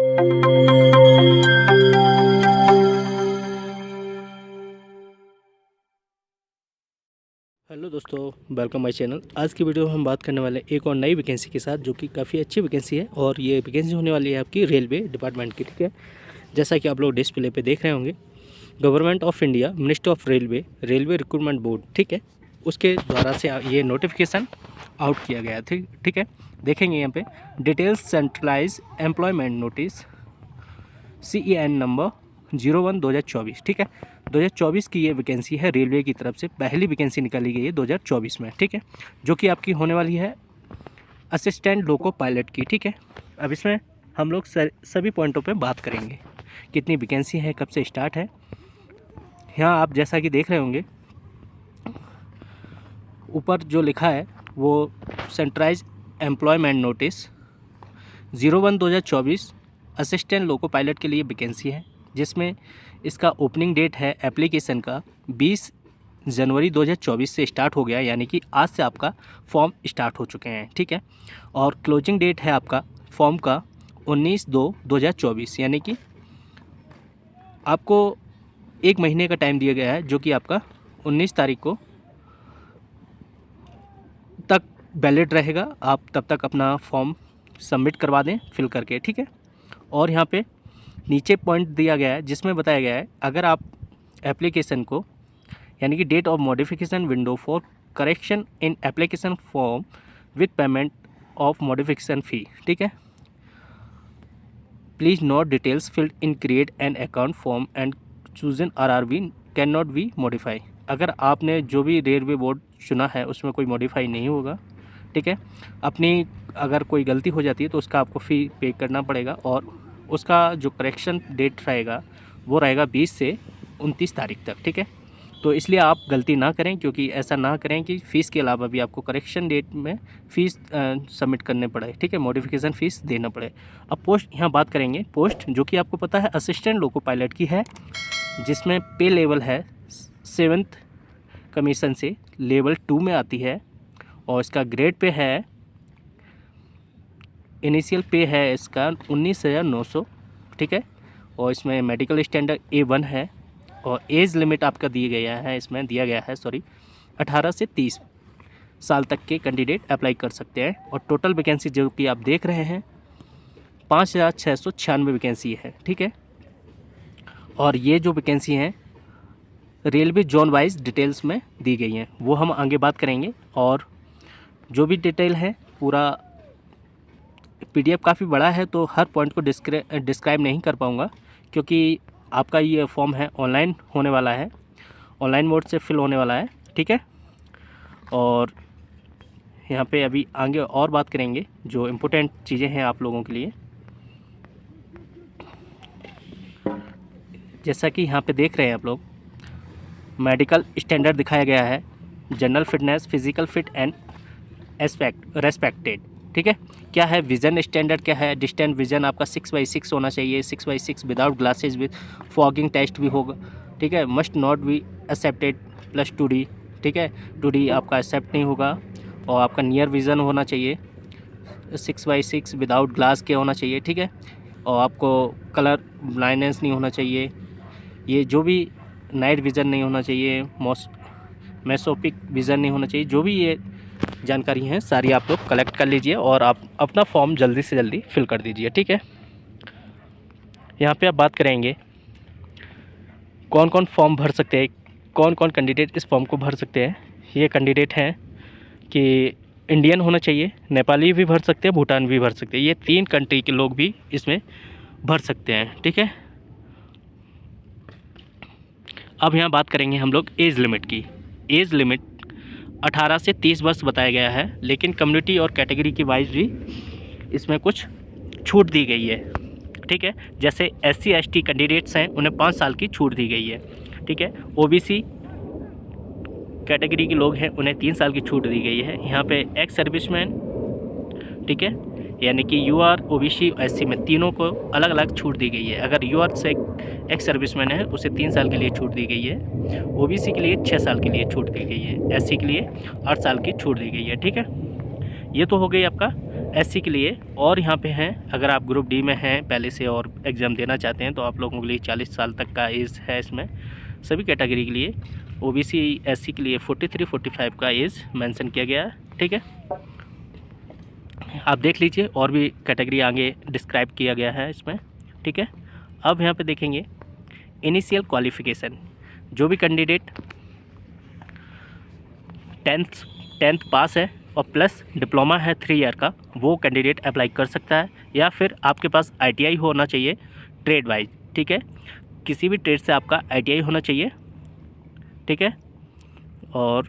Hello दोस्तों, welcome my channel. आज की वीडियो में हम बात करने वाले हैं एक और नई वैकेंसी के साथ, जो कि काफ़ी अच्छी वैकेंसी है और ये वैकेंसी होने वाली है आपकी रेलवे डिपार्टमेंट की। ठीक है, जैसा कि आप लोग डिस्प्ले पे देख रहे होंगे, government of India, ministry of railway, railway recruitment board, ठीक है, उसके द्वारा से ये नोटिफिकेशन आउट किया गया था। ठीक है, देखेंगे यहाँ पे details centralise employment notice CEN number 01/2024। ठीक है, 2024 की ये वैकेंसी है रेलवे की तरफ से, पहली वैकेंसी निकाली गई है 2024 में। ठीक है, जो कि आपकी होने वाली है असिस्टेंट लोको पायलट की। ठीक है, अब इसमें हम लोग सभी पॉइंटों पे बात करेंगे, कितनी वैकेंसी है, कब से स्टार्ट है। यहाँ आप जैसा कि देख रहे होंगे, ऊपर जो लिखा है वो centralise employment notice 01/2024 assistant loco pilot के लिए वैकेंसी है, जिसमें इसका ओपनिंग डेट है एप्लीकेशन का 20 जनवरी 2024 से स्टार्ट हो गया, यानी कि आज से आपका फॉर्म स्टार्ट हो चुके हैं। ठीक है, और क्लोजिंग डेट है आपका फॉर्म का 19/2/2024, यानी कि आपको एक महीने का टाइम दिया गया है, जो कि आपका 19 तारीख को तक वैलिड रहेगा। आप तब तक अपना फॉर्म सबमिट करवा दें फिल करके। ठीक है, और यहाँ पे नीचे पॉइंट दिया गया है जिसमें बताया गया है, अगर आप एप्लीकेशन को, यानी कि date of modification window for correction in application form with payment of modification fee. ठीक है, please note details filled in create an account form and chosen RRB can not be modify. अगर आपने जो भी railway board चुना है उसमें कोई मॉडिफाई नहीं होगा। ठीक है, अपनी अगर कोई गलती हो जाती है तो उसका आपको फ़ी पे करना पड़ेगा, और उसका जो करेक्शन डेट रहेगा वो रहेगा 20 से 29 तारीख तक। ठीक है, तो इसलिए आप गलती ना करें, क्योंकि ऐसा ना करें कि फ़ीस के अलावा भी आपको करेक्शन डेट में फ़ीस सबमिट करने पड़े। ठीक है, मॉडिफिकेशन फ़ीस देना पड़े। अब पोस्ट यहाँ बात करेंगे, पोस्ट जो कि आपको पता है असिस्टेंट लोको पायलट की है, जिसमें पे लेवल है 7th कमीशन से लेवल 2 में आती है, और इसका ग्रेड पे है, इनिशियल पे है इसका 19,900। ठीक है, और इसमें मेडिकल स्टैंडर्ड A1 है, और एज लिमिट आपका दिया गया है, इसमें दिया गया है 18 से 30 साल तक के कैंडिडेट अप्लाई कर सकते हैं। और टोटल वैकेंसी जो कि आप देख रहे हैं 5,696 वैकेंसी है। ठीक है, और ये जो वैकेंसी हैं रेलवे जोन वाइज डिटेल्स में दी गई हैं, वो हम आगे बात करेंगे। और जो भी डिटेल है पूरा PDF काफ़ी बड़ा है, तो हर पॉइंट को डिस्क्राइब नहीं कर पाऊँगा, क्योंकि आपका ये फॉर्म है ऑनलाइन होने वाला है, ऑनलाइन मोड से फिल होने वाला है। ठीक है, और यहाँ पे अभी आगे और बात करेंगे जो इम्पोर्टेंट चीज़ें हैं आप लोगों के लिए। जैसा कि यहाँ पे देख रहे हैं आप लोग, मेडिकल स्टैंडर्ड दिखाया गया है, general fitness, physical fit and respected. ठीक है, क्या है विज़न स्टैंडर्ड, क्या है डिस्टेंट विज़न आपका 6/6 होना चाहिए, 6/6 without glasses with fogging test भी होगा। ठीक है, must not be accepted plus 2D। ठीक है, 2D आपका एक्सेप्ट नहीं होगा, और आपका नियर विज़न होना चाहिए 6/6 विदाउट ग्लास के होना चाहिए। ठीक है, और आपको कलर ब्लाइंडनेस नहीं होना चाहिए, ये जो भी नाइट विज़न नहीं होना चाहिए, मेसोपिक विज़न नहीं होना चाहिए। जो भी ये जानकारी हैं सारी आप लोग कलेक्ट कर लीजिए, और आप अपना फॉर्म जल्दी से जल्दी फिल कर दीजिए। ठीक है, यहाँ पे आप बात करेंगे कौन कौन फॉर्म भर सकते हैं, कौन कौन कैंडिडेट इस फॉर्म को भर सकते हैं। ये कैंडिडेट हैं कि इंडियन होना चाहिए, नेपाली भी भर सकते हैं, भूटान भी भर सकते हैं, ये 3 कंट्री के लोग भी इसमें भर सकते हैं। ठीक है, अब यहाँ बात करेंगे हम लोग एज लिमिट की। एज लिमिट 18 से 30 वर्ष बताया गया है, लेकिन कम्युनिटी और कैटेगरी की वाइज भी इसमें कुछ छूट दी गई है। ठीक है, जैसे SC ST कैंडिडेट्स हैं उन्हें 5 साल की छूट दी गई है। ठीक है, OBC कैटेगरी के लोग हैं उन्हें 3 साल की छूट दी गई है। यहाँ पे एक्स सर्विसमैन, ठीक है, यानी कि UR OBC SC में तीनों को अलग अलग छूट दी गई है। अगर UR से एक्स सर्विसमैन है उसे 3 साल के लिए छूट दी गई है, OBC के लिए 6 साल के लिए छूट दी गई है, SC के लिए 8 साल की छूट दी गई है। ठीक है, ये तो हो गई आपका एससी के लिए। और यहाँ पे हैं, अगर आप ग्रुप डी में हैं पहले से और एग्ज़ाम देना चाहते हैं तो आप लोगों के लिए 40 साल तक का एज है इसमें सभी कैटेगरी के लिए। ओबीसी एससी के लिए 43-45 का एज मेंशन किया गया है, ठीक है। आप देख लीजिए, और भी कैटेगरी आगे डिस्क्राइब किया गया है इसमें, ठीक है। अब यहाँ पे देखेंगे इनिशियल क्वालिफ़िकेशन। जो भी कैंडिडेट 10th पास है और प्लस डिप्लोमा है 3 ईयर का, वो कैंडिडेट अप्लाई कर सकता है। या फिर आपके पास आईटीआई होना चाहिए ट्रेड वाइज, ठीक है। किसी भी ट्रेड से आपका आईटीआई होना चाहिए, ठीक है। और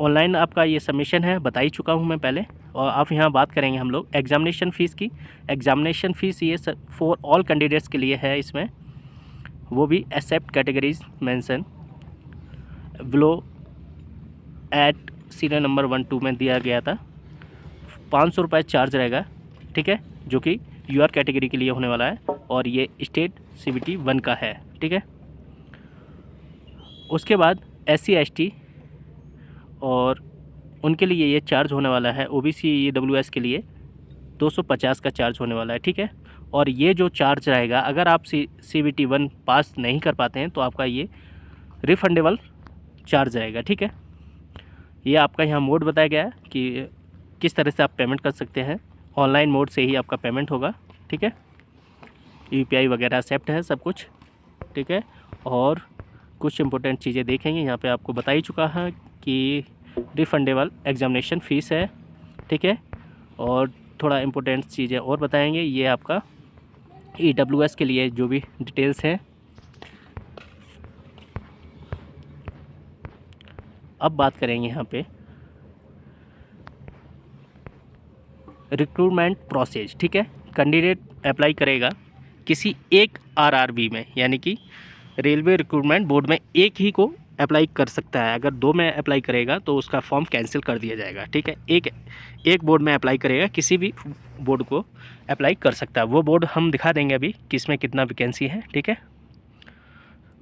ऑनलाइन आपका ये सबमिशन है, बता ही चुका हूँ मैं पहले। और अब यहाँ बात करेंगे हम लोग एग्जामिनेशन फ़ीस की। एग्जामिनेशन फ़ीस ये फॉर ऑल कैंडिडेट्स के लिए है इसमें, वो भी except categories mention below at serial number 1-2 में दिया गया था। 500 रुपये चार्ज रहेगा, ठीक है, जो कि यूआर कैटेगरी के लिए होने वाला है। और ये स्टेट CBT 1 का है, ठीक है। उसके बाद SC ST और उनके लिए ये चार्ज होने वाला है। OBC EWS के लिए 250 का चार्ज होने वाला है, ठीक है। और ये जो चार्ज रहेगा, अगर आप CBT 1 पास नहीं कर पाते हैं तो आपका ये रिफंडेबल चार्ज रहेगा, ठीक है। ये आपका यहाँ मोड बताया गया है कि किस तरह से आप पेमेंट कर सकते हैं। ऑनलाइन मोड से ही आपका पेमेंट होगा, ठीक है। UPI वगैरह एक्सेप्ट है सब कुछ, ठीक है। और कुछ इंपॉर्टेंट चीज़ें देखेंगे, यहाँ पे आपको बता ही चुका है कि रिफंडेबल एग्जामिनेशन फ़ीस है, ठीक है। और थोड़ा इंपॉर्टेंट चीज़ें और बताएंगे, ये आपका EWS के लिए जो भी डिटेल्स हैं। अब बात करेंगे यहाँ पे रिक्रूटमेंट प्रोसेस, ठीक है। कैंडिडेट अप्लाई करेगा किसी एक RRB में, यानी कि रेलवे रिक्रूटमेंट बोर्ड में एक ही को अप्लाई कर सकता है। अगर 2 में अप्लाई करेगा तो उसका फॉर्म कैंसिल कर दिया जाएगा, ठीक है। एक बोर्ड में अप्लाई करेगा, किसी भी बोर्ड को अप्लाई कर सकता है। वो बोर्ड हम दिखा देंगे अभी किसमें कितना वैकेंसी है, ठीक है।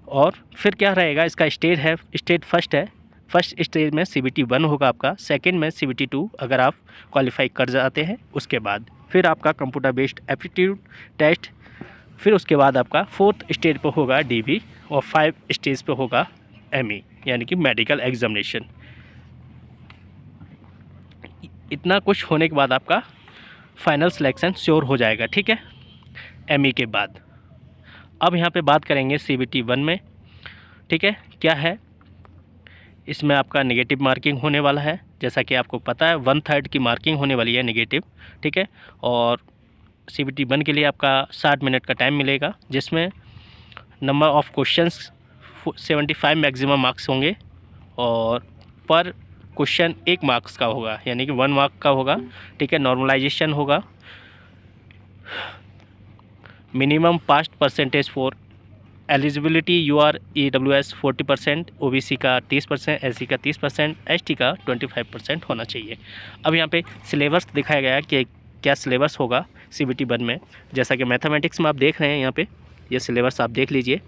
और फिर क्या रहेगा, इसका स्टेज है, स्टेज फर्स्ट है। फर्स्ट स्टेज में CBT 1 होगा आपका, सेकंड में CBT 2 अगर आप क्वालिफाई कर जाते हैं। उसके बाद फिर आपका कंप्यूटर बेस्ड एप्टीट्यूड टेस्ट, फिर उसके बाद आपका 4th स्टेज पर होगा DB और 5 स्टेज पे होगा ME, यानी कि मेडिकल एग्जामिनेशन। इतना कुछ होने के बाद आपका फाइनल सिलेक्शन श्योर हो जाएगा, ठीक है, ME के बाद। अब यहाँ पे बात करेंगे CBT 1 में, ठीक है। क्या है इसमें, आपका नेगेटिव मार्किंग होने वाला है, जैसा कि आपको पता है 1/3 की मार्किंग होने वाली है नेगेटिव, ठीक है। और CBT 1 के लिए आपका 60 मिनट का टाइम मिलेगा, जिसमें number of questions 75 maximum marks होंगे। और पर क्वेश्चन 1 मार्क्स का होगा, यानी कि 1 मार्क का होगा, ठीक है। नॉर्मलाइजेशन होगा। Minimum pass percentage for eligibility UR EWS 40%, OBC का 30%, SC का 30%, ST का 25% होना चाहिए। अब यहाँ पे सिलेबस दिखाया गया है कि क्या सिलेबस होगा CBT 1 में। जैसा कि मैथमेटिक्स में आप देख रहे हैं, यहाँ पे ये सिलेबस आप देख लीजिए।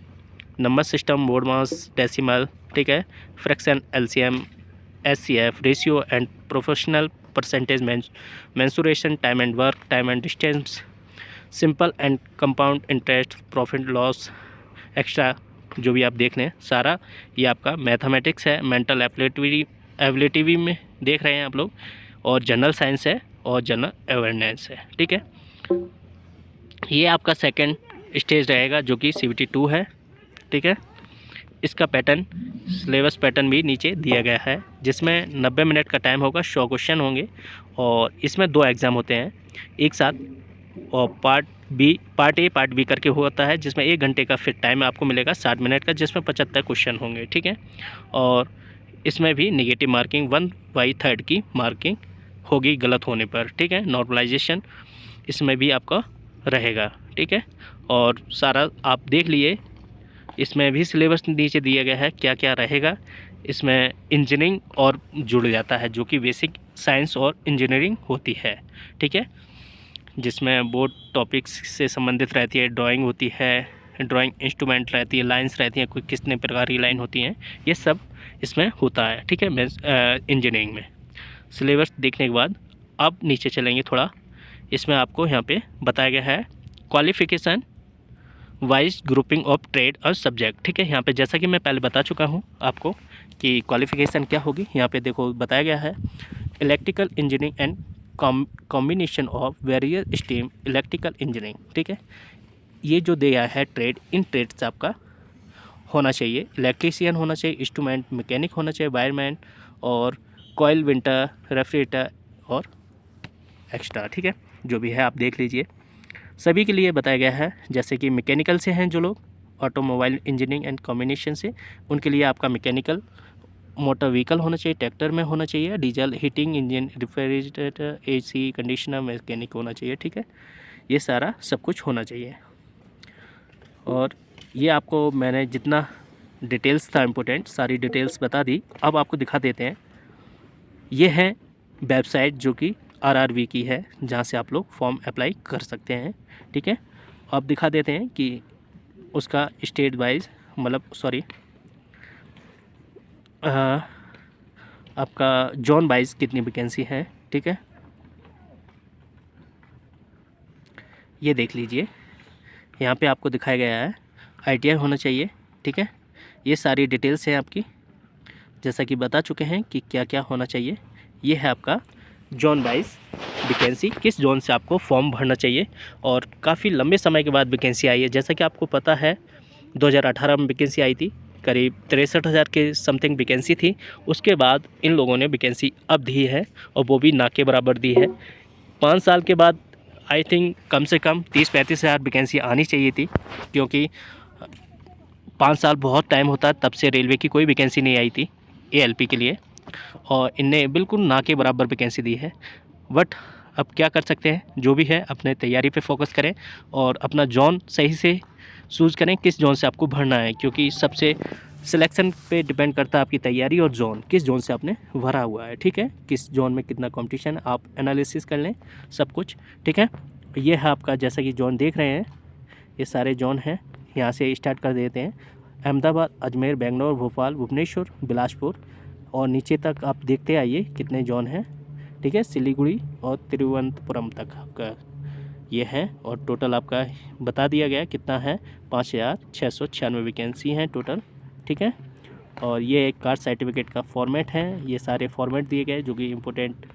नंबर सिस्टम, बोर्ड मास, डेसिमल, ठीक है, fraction, LCM, SCF, ratio and professional percentage, mensuration, time and work, time and distance, simple and compound interest, profit loss, extra, जो भी आप देख रहे हैं सारा ये आपका मैथमेटिक्स है। मेंटल एबिलिटी में देख रहे हैं आप लोग, और जनरल साइंस है और जनरल अवेयरनेस है, ठीक है। ये आपका सेकंड स्टेज रहेगा जो कि CBT 2 है, ठीक है। इसका पैटर्न, सिलेबस पैटर्न भी नीचे दिया गया है, जिसमें 90 मिनट का टाइम होगा, 100 क्वेश्चन होंगे। और इसमें 2 एग्ज़ाम होते हैं एक साथ, और पार्ट ए पार्ट बी करके होता है, जिसमें 1 घंटे का फिर टाइम आपको मिलेगा 60 मिनट का, जिसमें 75 क्वेश्चन होंगे, ठीक है। और इसमें भी नेगेटिव मार्किंग 1/3 की मार्किंग होगी गलत होने पर, ठीक है। नॉर्मलाइजेशन इसमें भी आपका रहेगा, ठीक है। और सारा आप देख लिए, इसमें भी सिलेबस नीचे दिया गया है क्या क्या रहेगा। इसमें इंजीनियरिंग और जुड़ जाता है, जो कि बेसिक साइंस और इंजीनियरिंग होती है, ठीक है। जिसमें बोर्ड टॉपिक्स से संबंधित रहती है, ड्राइंग होती है, ड्राइंग इंस्ट्रूमेंट रहती है, लाइंस रहती हैं, कोई कितने प्रकार की लाइन होती हैं, ये सब इसमें होता है, ठीक है, इंजीनियरिंग में। सिलेबस देखने के बाद अब नीचे चलेंगे थोड़ा, इसमें आपको यहाँ पे बताया गया है qualification wise grouping of trade और सब्जेक्ट। ठीक है, यहाँ पे जैसा कि मैं पहले बता चुका हूँ आपको कि क्वालिफिकेशन क्या होगी। यहाँ पे देखो बताया गया है electrical engineering and combination of various stream electrical engineering. ठीक है, ये जो दिया है ट्रेड, इन ट्रेड से आपका होना चाहिए इलेक्ट्रीशियन होना चाहिए, इंस्ट्रूमेंट मैकेनिक होना चाहिए, वायरमैन और कॉइल विंटर रेफ्रिजरेटर और एक्स्ट्रा। ठीक है, जो भी है आप देख लीजिए। सभी के लिए बताया गया है, जैसे कि मैकेनिकल से हैं जो लोग, ऑटोमोबाइल इंजीनियरिंग एंड कॉम्बिनेशन से, उनके लिए आपका मैकेनिकल मोटर व्हीकल होना चाहिए, ट्रैक्टर में होना चाहिए, diesel heating engine refrigerator AC conditioner mechanic होना चाहिए। ठीक है, ये सारा सब कुछ होना चाहिए। और ये आपको मैंने जितना डिटेल्स था इम्पोर्टेंट सारी डिटेल्स बता दी। अब आपको दिखा देते हैं, ये है वेबसाइट जो कि आरआरबी की है, जहाँ से आप लोग फॉर्म अप्लाई कर सकते हैं। ठीक है, अब दिखा देते हैं कि उसका स्टेट वाइज मतलब सॉरी आपका जोन वाइज कितनी वैकेंसी है। ठीक है, ये देख लीजिए, यहाँ पे आपको दिखाया गया है ITI होना चाहिए। ठीक है, ये सारी डिटेल्स हैं आपकी, जैसा कि बता चुके हैं कि क्या क्या होना चाहिए। ये है आपका जोन वाइज वैकेंसी, किस जोन से आपको फॉर्म भरना चाहिए। और काफ़ी लंबे समय के बाद वैकेंसी आई है, जैसा कि आपको पता है 2018 में वैकेंसी आई थी, करीब 63,000 के समथिंग वैकेंसी थी। उसके बाद इन लोगों ने वैकेंसी अब दी है, और वो भी ना के बराबर दी है। 5 साल के बाद आई थिंक कम से कम 30-35 हज़ार वैकेंसी आनी चाहिए थी, क्योंकि 5 साल बहुत टाइम होता है, तब से रेलवे की कोई वैकेंसी नहीं आई थी ALP के लिए, और इनने बिल्कुल ना के बराबर वैकेंसी दी है। बट अब क्या कर सकते हैं, जो भी है अपने तैयारी पे फोकस करें और अपना जोन सही से चूज़ करें, किस जोन से आपको भरना है, क्योंकि सबसे सिलेक्शन पे डिपेंड करता है आपकी तैयारी और जोन, किस जोन से आपने भरा हुआ है। ठीक है, किस जोन में कितना कंपटीशन, आप एनालिसिस कर लें सब कुछ। ठीक है, ये है आपका, जैसा कि जोन देख रहे हैं, ये सारे जोन हैं। यहाँ से स्टार्ट कर देते हैं, अहमदाबाद, अजमेर, बेंगलोर, भोपाल, भुवनेश्वर, बिलासपुर, और नीचे तक आप देखते आइए कितने जोन हैं। ठीक है, सिलीगुड़ी और तिरुवनंतपुरम तक आपका ये है, और टोटल आपका बता दिया गया कितना है, 5,696 वैकेंसी हैं टोटल। ठीक है, और ये एक कास्ट सर्टिफिकेट का फॉर्मेट है, ये सारे फॉर्मेट दिए गए जो कि इम्पोर्टेंट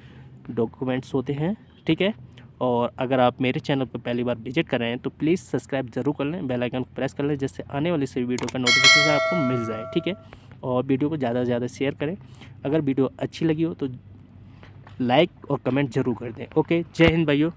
डॉक्यूमेंट्स होते हैं। ठीक है, और अगर आप मेरे चैनल पर पहली बार विजिट कर रहे हैं तो प्लीज़ सब्सक्राइब जरूर कर लें, बेल आइकन प्रेस कर लें, जिससे आने वाली सभी वीडियो का नोटिफिकेशन आपको मिल जाए। ठीक है, और वीडियो को ज़्यादा से ज़्यादा शेयर करें। अगर वीडियो अच्छी लगी हो तो लाइक और कमेंट ज़रूर कर दें। ओके, जय हिंद भाइयों।